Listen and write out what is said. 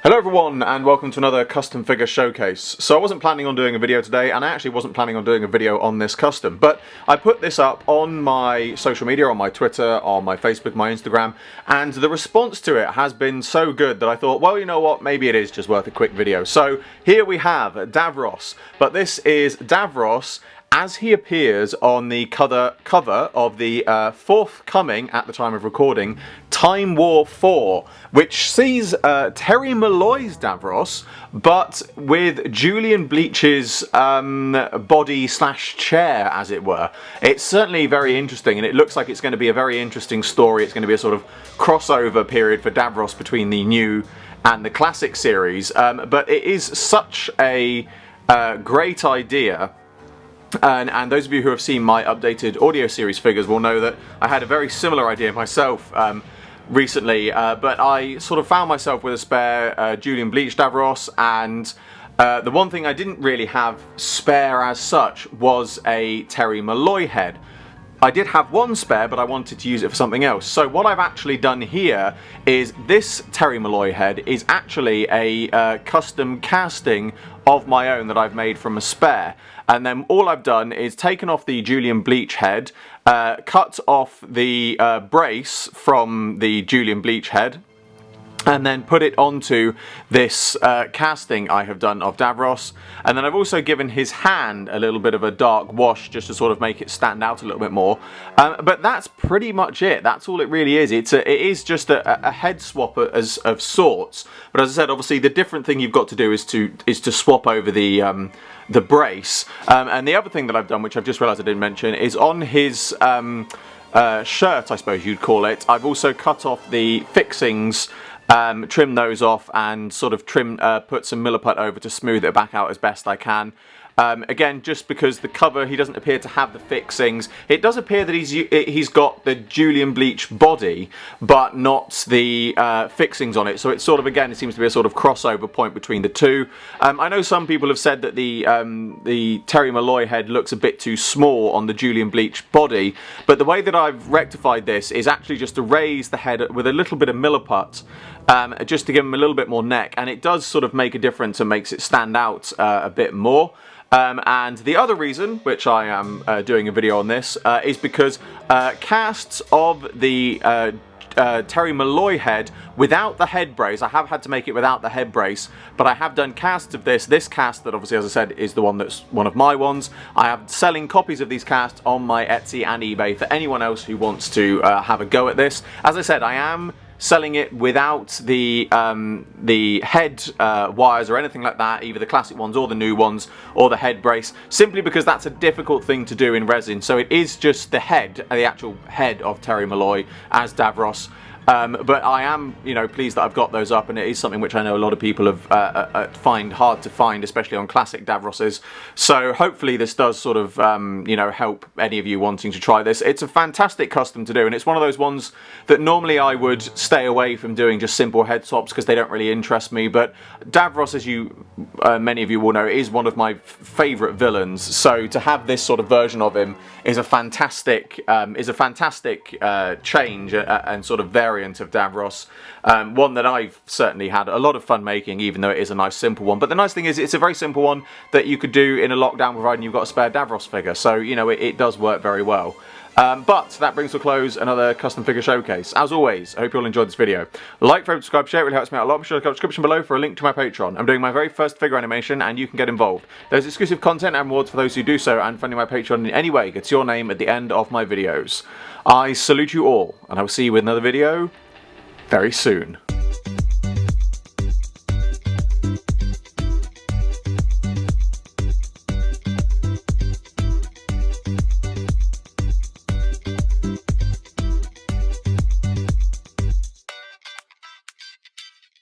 Hello everyone and welcome to another custom figure showcase. So I wasn't planning on doing a video today, and I actually wasn't planning on doing a video on this custom, but I put this up on my social media, on my Twitter, on my Facebook, my Instagram, and the response to it has been so good that I thought, well, you know what, maybe it is just worth a quick video. So here we have Davros, but this is Davros as he appears on the cover of the forthcoming, at the time of recording, Time War 4, which sees Terry Malloy's Davros, but with Julian Bleach's body slash chair, as it were. It's certainly very interesting, and it looks like it's going to be a very interesting story. It's going to be a sort of crossover period for Davros between the new and the classic series, but it is such a great idea. And those of you who have seen my updated audio series figures will know that I had a very similar idea myself recently, but I sort of found myself with a spare Julian Bleach Davros, and the one thing I didn't really have spare as such was a Terry Malloy head. I did have one spare, but I wanted to use it for something else. So what I've actually done here is this Terry Malloy head is actually a custom casting of my own that I've made from a spare. And then all I've done is taken off the Julian Bleach head, cut off the brace from the Julian Bleach head, and then put it onto this casting I have done of Davros. And then I've also given his hand a little bit of a dark wash just to sort of make it stand out a little bit more. But that's pretty much it. That's all it really is. It is just a head swap of sorts. But as I said, obviously the different thing you've got to do is to swap over the brace. And the other thing that I've done, which I've just realised I didn't mention, is on his shirt, I suppose you'd call it, I've also cut off the fixings, trim those off, and sort of put some milliput over to smooth it back out as best I can. Again, just because the cover, he doesn't appear to have the fixings. It does appear that he's got the Julian Bleach body, but not the fixings on it. So it's sort of, again, it seems to be a sort of crossover point between the two. I know some people have said that the Terry Malloy head looks a bit too small on the Julian Bleach body, but the way that I've rectified this is actually just to raise the head with a little bit of milliput, just to give him a little bit more neck, and it does sort of make a difference and makes it stand out a bit more. And the other reason, which I am doing a video on this, is because casts of the Terry Malloy head without the head brace, I have had to make it without the head brace, but I have done casts of this cast that obviously, as I said, is the one that's one of my ones. I am selling copies of these casts on my Etsy and eBay for anyone else who wants to have a go at this. As I said, I am selling it without the head wires or anything like that, either the classic ones or the new ones or the head brace, simply because that's a difficult thing to do in resin. So it is just the head, the actual head of Terry Malloy as Davros. But I am, pleased that I've got those up, and it is something which I know a lot of people have find hard to find, especially on classic Davroses. So hopefully this does sort of, help any of you wanting to try this. It's a fantastic custom to do, and it's one of those ones that normally I would stay away from doing just simple head swaps because they don't really interest me. But Davros, as many of you will know, is one of my favourite villains. So to have this sort of version of him is a fantastic, change and sort of variant of Davros, one that I've certainly had a lot of fun making, even though it is a nice simple one. But the nice thing is it's a very simple one that you could do in a lockdown providing you've got a spare Davros figure, so it does work very well. But that brings to a close another custom figure showcase. As always, I hope you all enjoyed this video. Like, favorite, subscribe, share, it really helps me out a lot. Be sure to look at the description below for a link to my Patreon. I'm doing my very first figure animation, and you can get involved. There's exclusive content and rewards for those who do so, and funding my Patreon in any way gets your name at the end of my videos. I salute you all, and I will see you with another video very soon.